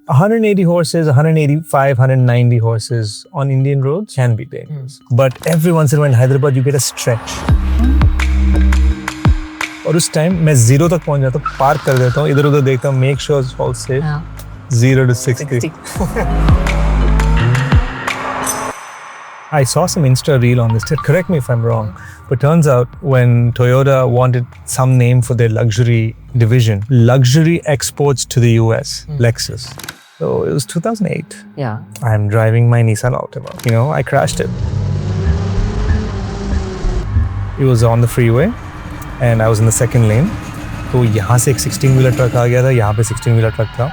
180 horses, 185, 190 horses on Indian roads can be dangerous. But every once in a while in Hyderabad, you get a stretch. और उस time मैं 0 तक पहुंच जाता हूँ, पार्क कर देता हूँ, इधर उधर देखता हूँ, make sure it's all safe. 0 to 60. I saw some Insta reel on this. Correct me if I'm wrong, but turns out when Toyota wanted some name for their luxury division, luxury exports to the US, Lexus. So it was 2008. Yeah. I'm driving my Nissan Altima. You know, I crashed it. It was on the freeway and I was in the second lane. So यहाँ से एक 16-wheeler truck आ गया था, यहाँ पे 16-wheeler truck था,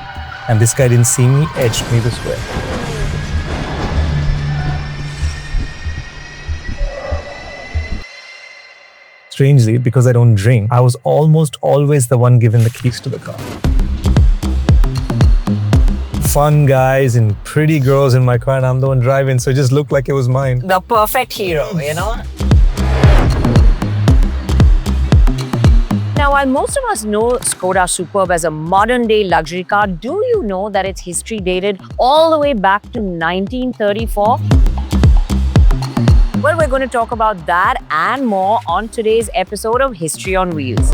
and this guy didn't see me, edged me this way. Strangely, because I don't drink, I was almost always the one given the keys to the car. Fun guys and pretty girls in my car, and I'm the one driving, so it just looked like it was mine. The perfect hero, you know? Now, while most of us know Skoda Superb as a modern-day luxury car, do you know that its history dated all the way back to 1934? Well, we're going to talk about that and more on today's episode of History on Wheels.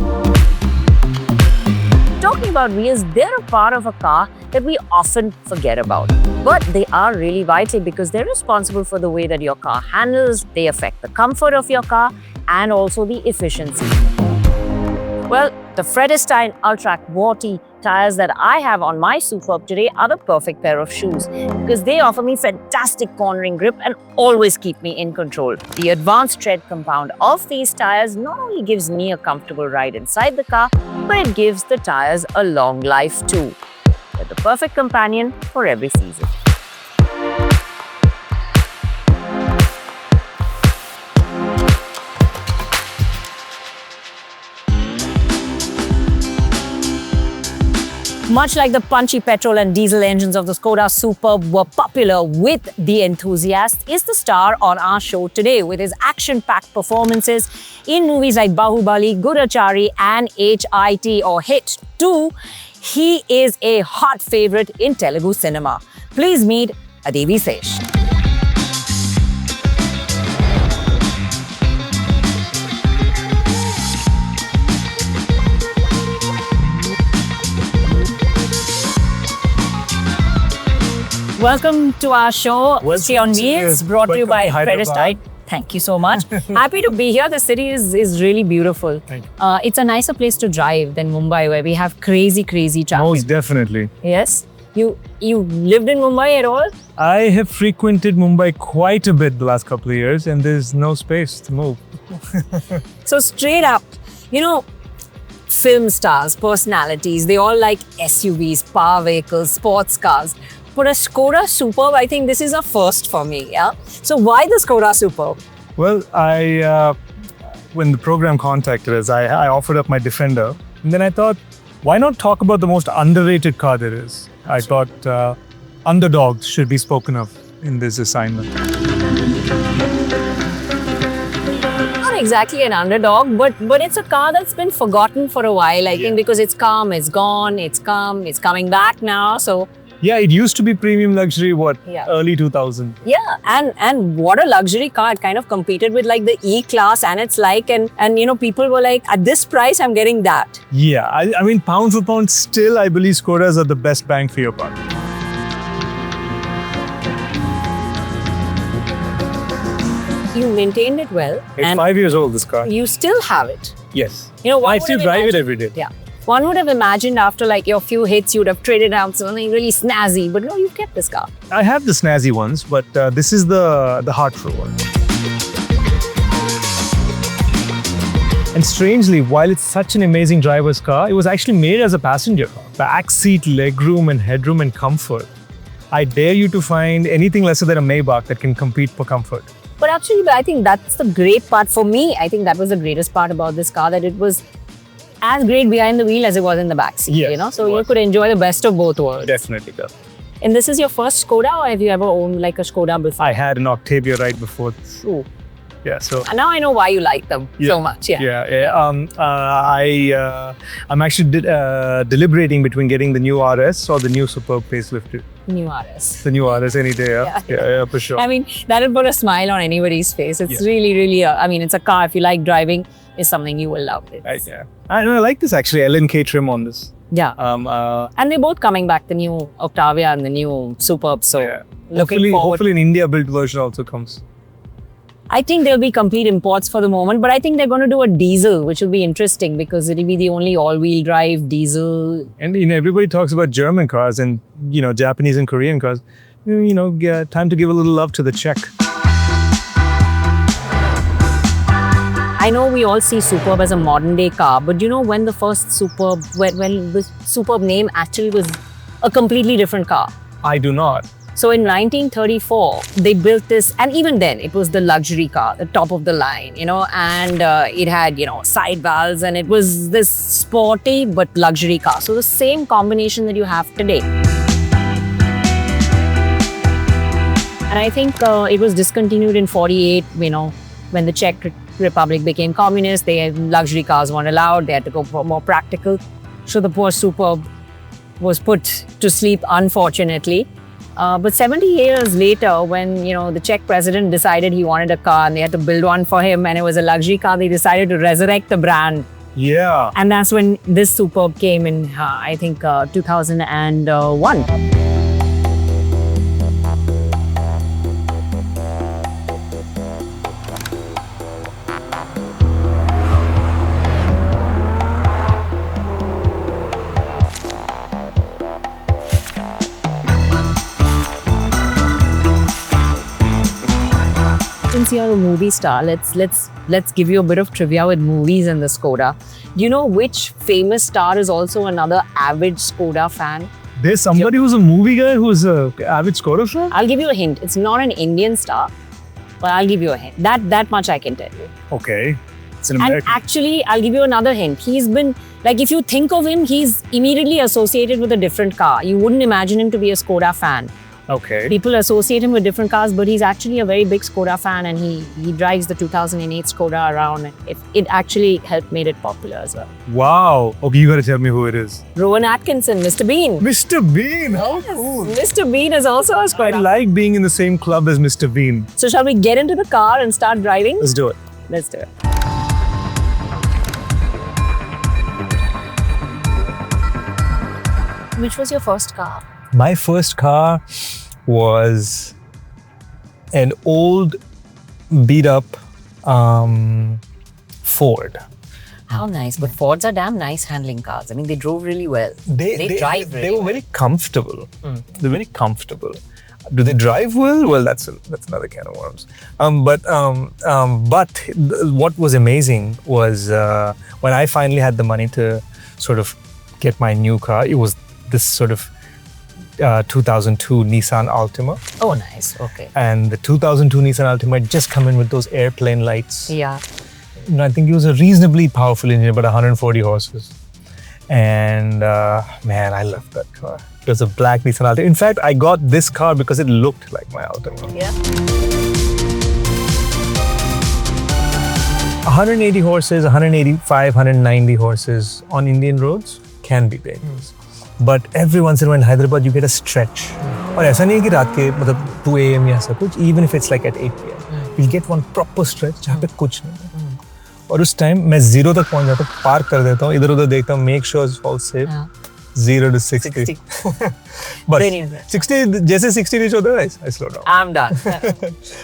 Talking about wheels, they're a part of a car that we often forget about. But they are really vital because they're responsible for the way that your car handles, they affect the comfort of your car, and also the efficiency. Well, the Vredestein Ultrac Vorti tires that I have on my Superb today are the perfect pair of shoes because they offer me fantastic cornering grip and always keep me in control. The advanced tread compound of these tires not only gives me a comfortable ride inside the car, but it gives the tires a long life too. They're the perfect companion for every season. Much like the punchy petrol and diesel engines of the Skoda Superb were popular with the enthusiasts, is the star on our show today with his action-packed performances in movies like Bahubali, Gurachari and HIT or HIT 2. He is a hot favorite in Telugu cinema. Please meet Adivi Sesh. Welcome to our show, History on Wheels, brought to you by Vredestein. Thank you so much. Happy to be here. The city is really beautiful. It's a nicer place to drive than Mumbai, where we have crazy traffic. Most definitely. Yes. You lived in Mumbai at all? I have frequented Mumbai quite a bit the last couple of years, and there's no space to move. So straight up, you know, film stars, personalities, they all like SUVs, power vehicles, sports cars. But a Skoda Superb, I think this is a first for me, yeah? So why the Skoda Superb? Well, when the program contacted us, I offered up my Defender. And then I thought, why not talk about the most underrated car there is? I thought Underdog should be spoken of in this assignment. Not exactly an underdog, but it's a car that's been forgotten for a while, I think, because it's come, it's gone, it's come, it's coming back now, so... Yeah, it used to be premium luxury, early 2000. Yeah, and what a luxury car. It kind of competed with like the E-Class and its like, and you know, people were like, at this price, I'm getting that. Yeah, I mean, pound for pound, still, I believe Skodas are the best bang for your buck. You maintained it well. It's 5 years old, this car. You still have it. Yes. You know, I still drive it every day. Yeah. One would have imagined after like your few hits, you'd have traded out something really snazzy, but no, you've kept this car. I have the snazzy ones, but this is the heartful one. And strangely, while it's such an amazing driver's car, it was actually made as a passenger car. Backseat, legroom and headroom and comfort. I dare you to find anything lesser than a Maybach that can compete for comfort. But actually, I think that's the great part for me. I think that was the greatest part about this car, that it was as great behind the wheel as it was in the backseat, yes, you know? So you could enjoy the best of both worlds. Definitely. And this is your first Skoda, or have you ever owned like a Skoda before? I had an Octavia right before. Ooh. Yeah. So And now I know why you like them so much. I'm actually deliberating between getting the new RS or the new Superb facelifted. New RS. The new RS any day. Yeah, for sure. I mean, that'll put a smile on anybody's face. It's really, really, I mean, it's a car. If you like driving, it's something you will love. I like this actually LNK trim on this. Yeah. And they're both coming back, the new Octavia and the new Superb. So looking forward. Hopefully an India-built version also comes. I think there'll be complete imports for the moment, but I think they're going to do a diesel, which will be interesting because it'll be the only all-wheel drive diesel. And everybody talks about German cars and Japanese and Korean cars. Time to give a little love to the Czech. I know we all see Superb as a modern-day car, but when the first Superb, when the Superb name actually was a completely different car? I do not. So in 1934, they built this, and even then, it was the luxury car, the top of the line, and it had, side valves, and it was this sporty but luxury car. So the same combination that you have today. And I think it was discontinued in 48, when the Czech Republic became communist, luxury cars weren't allowed, they had to go for more practical. So the poor Superb was put to sleep, unfortunately. But 70 years later, when the Czech president decided he wanted a car and they had to build one for him and it was a luxury car, they decided to resurrect the brand. Yeah. And that's when this Superb came in, I think, 2001. Since you're a movie star, let's give you a bit of trivia with movies and the Skoda. Do you know which famous star is also another avid Skoda fan? There's somebody who's a movie guy who's a avid Skoda fan? I'll give you a hint. It's not an Indian star, but I'll give you a hint. That much I can tell you. Okay. It's an American. And actually, I'll give you another hint. He's been, if you think of him, he's immediately associated with a different car. You wouldn't imagine him to be a Skoda fan. Okay. People associate him with different cars, but he's actually a very big Skoda fan and he drives the 2008 Skoda around. It actually helped made it popular as well. Wow. Okay, you gotta tell me who it is. Rowan Atkinson, Mr. Bean. Mr. Bean, how cool. Mr. Bean is also a Skoda. I like being in the same club as Mr. Bean. So shall we get into the car and start driving? Let's do it. Let's do it. Which was your first car? My first car was an old, beat-up Ford. How nice. But Fords are damn nice handling cars. I mean, they drove really well. They drive really well. They were very comfortable. They're very comfortable. Do they drive well? Well, that's another can of worms. But what was amazing was when I finally had the money to sort of get my new car, it was this sort of 2002 Nissan Altima. Oh, nice. Okay. And the 2002 Nissan Altima had just come in with those airplane lights. Yeah. I think it was a reasonably powerful engine, about 140 horses. And man, I loved that car. It was a black Nissan Altima. In fact, I got this car because it looked like my Altima. Yeah. 180 horses, 185, 190 horses on Indian roads can be dangerous. But every once in a while in Hyderabad, you get a stretch. और ऐसा नहीं है कि रात के 2 AM या ऐसा कुछ, even if it's like at 8 PM, you'll get one proper stretch जहाँ पे कुछ नहीं है. और उस टाइम मैं 0 तक पहुँच जाता हूँ, पार्क कर देता हूँ, इधर उधर देखता हूँ, make sure it's all safe. 0 to 60. But 60, जैसे 60 reach होता है, I slow down. I'm done.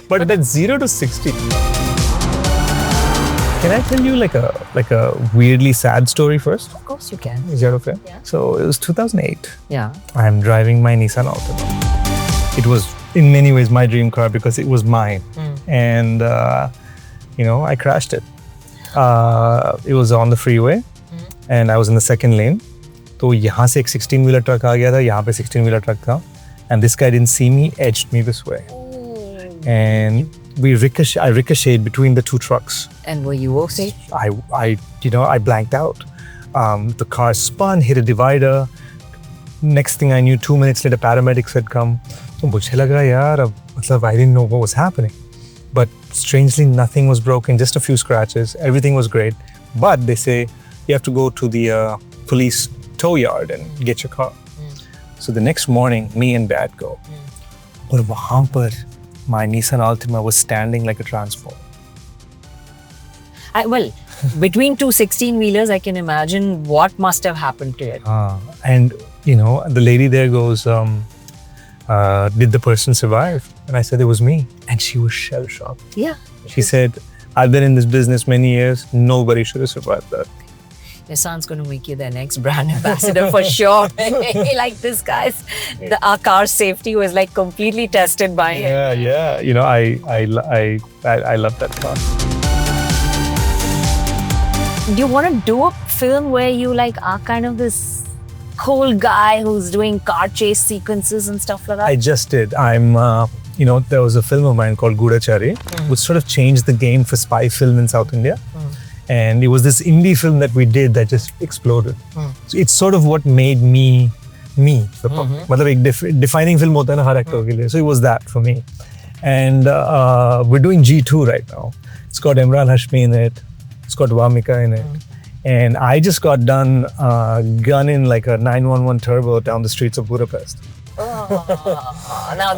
But that 0 to 60. Can I tell you like a weirdly sad story first? Of course you can. Is that okay? Yeah. So it was 2008. Yeah. I'm driving my Nissan Altima. It was in many ways my dream car because it was mine. And I crashed it. It was on the freeway and I was in the second lane. तो यहाँ से एक 16-wheeler truck आ गया था, यहाँ पे 16-wheeler truck था. And this guy didn't see me, edged me this way. And I ricocheted between the two trucks. And were you okay? I blanked out. The car spun, hit a divider. Next thing I knew, 2 minutes later, paramedics had come. So मुझे लगा यार, I didn't know what was happening. But strangely, nothing was broken, just a few scratches. Everything was great. But they say you have to go to the police tow yard and get your car. So the next morning, me and Dad go. But wahan par, my Nissan Altima was standing like a transformer. Well, between two 16-wheelers, I can imagine what must have happened to it. And, you know, the lady there goes, did the person survive? And I said, it was me. And she was shell-shocked. Yeah. She said, I've been in this business many years. Nobody should have survived that. Nissan's going to make you their next brand ambassador for sure. Like this guy's, our car safety was like completely tested by him. Yeah. You know, I love that car. Do you want to do a film where you like are kind of this cool guy who's doing car chase sequences and stuff like that? I just did. You know, there was a film of mine called Gudachari, which sort of changed the game for spy film in South India. And it was this indie film that we did that just exploded. So it's sort of what made me. मतलब एक defining film होता है ना हर actor के लिए. So it was that for me. And we're doing G2 right now. It's got Imran Hashmi in it. It's got Vamika in it. And I just got done gunning like a 911 turbo down the streets of Budapest. Now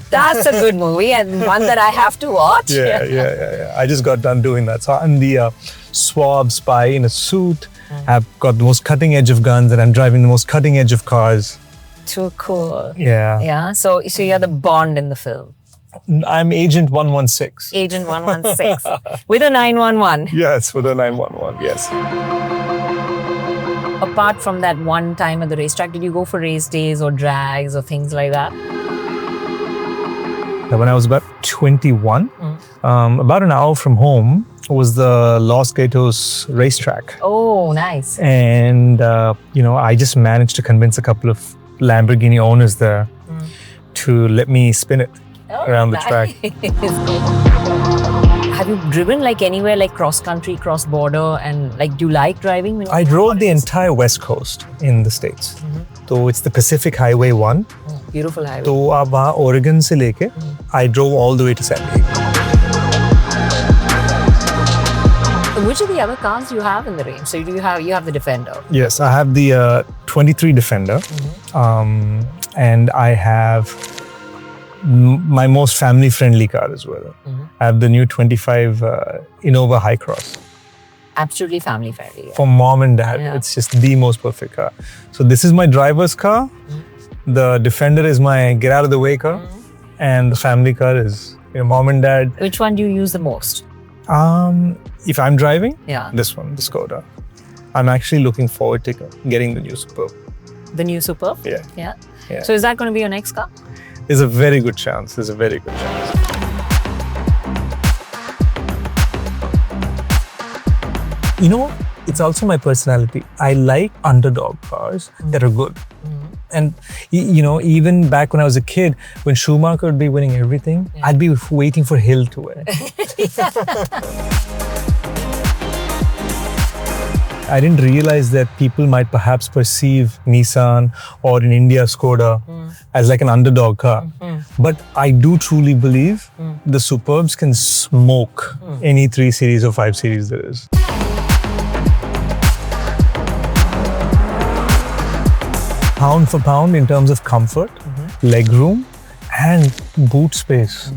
that's a good movie and one that I have to watch. Yeah. I just got done doing that. So I'm the swab spy in a suit. I've got the most cutting edge of guns and I'm driving the most cutting edge of cars. Too cool. Yeah. So you're the Bond in the film. I'm Agent 116. Agent 116 with a 911. Yes, with a 911. Yes. Apart from that one time at the racetrack, did you go for race days or drags or things like that? When I was about 21, about an hour from home was the Los Gatos racetrack. Oh, nice. And, you know, I just managed to convince a couple of Lamborghini owners there to let me spin it around the track. Have you driven like anywhere like cross country, cross border, and like do you like driving? I drove the entire West Coast in the States. So it's the Pacific Highway 1. Beautiful highway. So आप वहाँ Oregon से लेके, I drove all the way to San Diego. Which of the other cars do you have in the range? So you have the Defender. Yes, I have the 23 Defender, and I have my most family-friendly car as well. I have the new 25 Innova High Cross. Absolutely family-friendly. For mom and dad, it's just the most perfect car. So this is my driver's car. The Defender is my get-out-of-the-way car. And the family car is mom and dad. Which one do you use the most? If I'm driving, this one, the Skoda. I'm actually looking forward to getting the new Superb. The new Superb? Yeah. So is that going to be your next car? There's a very good chance. You know, it's also my personality. I like underdog cars that are good. And, you know, even back when I was a kid, when Schumacher would be winning everything, I'd be waiting for Hill to win. I didn't realize that people might perhaps perceive Nissan or in India Skoda as like an underdog car. But I do truly believe the Superbs can smoke any 3 Series or 5 Series there is. Pound for pound in terms of comfort, legroom and boot space.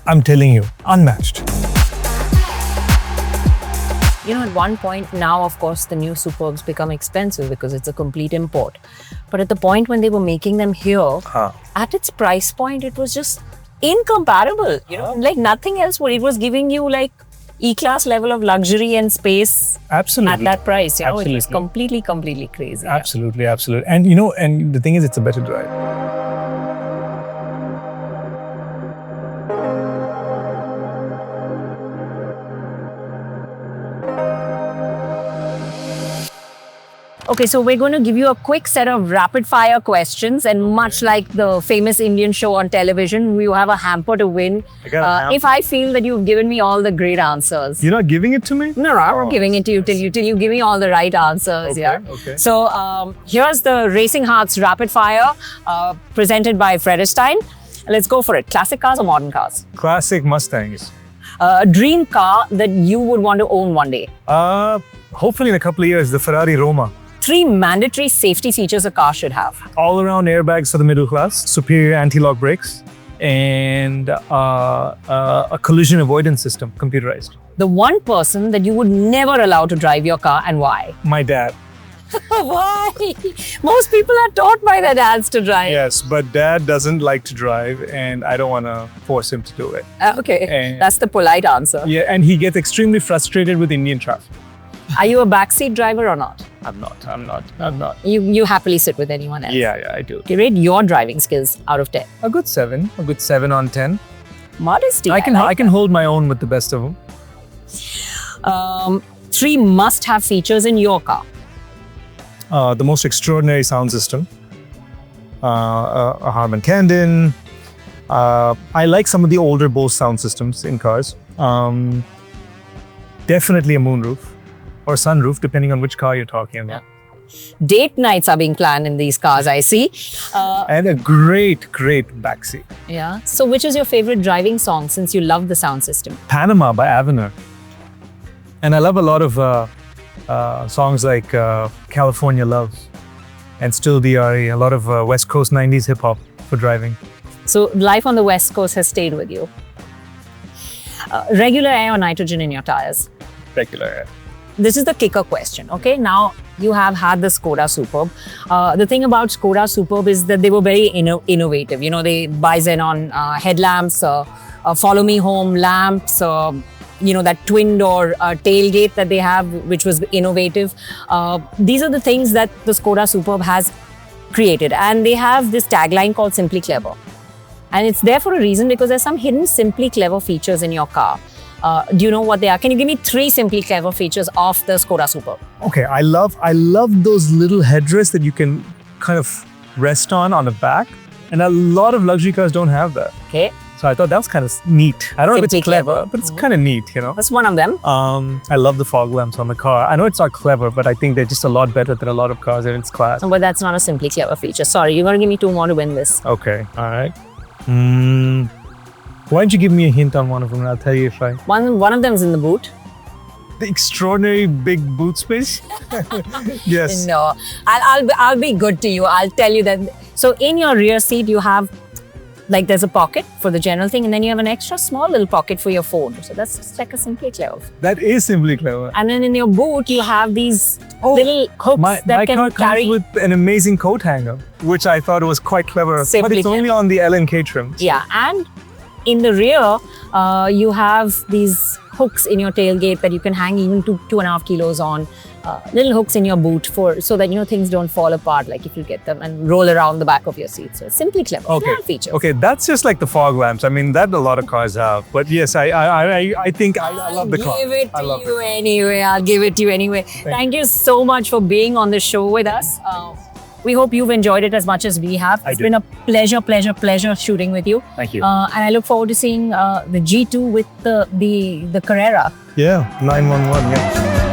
I'm telling you, unmatched. You know, at one point now, of course, the new Superbs become expensive because it's a complete import. But at the point when they were making them here, at its price point, it was just incomparable. You know, like nothing else would. It was giving you like E-class level of luxury and space. Absolutely. At that price. You know, Absolutely. it was completely crazy. Absolutely. And you know, and the thing is, it's a better drive. Okay, so we're going to give you a quick set of rapid fire questions, and much like the famous Indian show on television, you have a hamper to win. If I feel that you've given me all the great answers. You're not giving it to me? No, I'm not giving it to you till you give me all the right answers. Okay. So here's the Racing Hearts rapid fire presented by Vredestein. Let's go for it. Classic cars or modern cars? Classic Mustangs. A dream car that you would want to own one day? Hopefully in a couple of years, the Ferrari Roma. 3 mandatory safety features a car should have. All-around airbags for the middle class, superior anti-lock brakes, and a collision avoidance system, computerized. The one person that you would never allow to drive your car, and why? My dad. Why? Most people are taught by their dads to drive. Yes, but dad doesn't like to drive, and I don't want to force him to do it. Okay, And- that's the polite answer. Yeah, and he gets extremely frustrated with Indian traffic. Are you a backseat driver or not? I'm not. You happily sit with anyone else? Yeah, I do. Okay, rate your driving skills out of 10. A good 7 on 10. Modesty. I can hold my own with the best of them. 3 must-have features in your car. The most extraordinary sound system, a Harman Kardon. I like some of the older Bose sound systems in cars. Definitely a moonroof or sunroof, depending on which car you're talking about. Date nights are being planned in these cars, I see. And a great backseat. Yeah. So which is your favorite driving song since you love the sound system? Panama by Avenir. And I love a lot of songs like California Love and Still DRE, a lot of West Coast 90s hip hop for driving. So life on the West Coast has stayed with you. Regular air or nitrogen in your tires? Regular air. This is the kicker question, okay? Now, you have had the Skoda Superb. The thing about Skoda Superb is that they were very innovative. You know, they buy xenon headlamps, follow me home lamps, you know, that twin door tailgate that they have, which was innovative. These are the things that the Skoda Superb has created. And they have this tagline called Simply Clever. And it's there for a reason because there's some hidden Simply Clever features in your car. Do you know what they are? Can you give me 3 Simply Clever features of the Skoda Superb? Okay, I love those little headrests that you can kind of rest on the back. And a lot of luxury cars don't have that. Okay. So I thought that was kind of neat. I don't know if Simply it's clever, clever. but it's kind of neat, you know? That's one of them. I love the fog lamps on the car. I know it's not clever, but I think they're just a lot better than a lot of cars in its class. But that's not a Simply Clever feature. Sorry, you're going to give me 2 more to win this. Okay, all right. Why don't you give me a hint on one of them and I'll tell you if I... One of them is in the boot. The extraordinary big boot space? Yes. No, I'll be good to you. I'll tell you that. So in your rear seat, you have, like, there's a pocket for the general thing, and then you have an extra small little pocket for your phone. So that's just like a Simply Clever. That is Simply Clever. And then in your boot, you have these little hooks My that car can carry. comes with an amazing coat hanger, which I thought was quite clever. But Simply it's only clever. on the LNK trims. Yeah, and in the rear, you have these hooks in your tailgate that you can hang even 2.5 kilos on. Little hooks in your boot so that, you know, things don't fall apart, like if you get them and roll around the back of your seat. So it's Simply Clever. Okay. Small features. Okay, that's just like the fog lamps. I mean, that a lot of cars have. But yes, I think I love the car. I'll give it I to love you anyway. I'll give it to you anyway. Thank you so much for being on the show with us. We hope you've enjoyed it as much as we have. It's been a pleasure shooting with you. Thank you. And I look forward to seeing the G2 with the Carrera. Yeah, 911, yeah.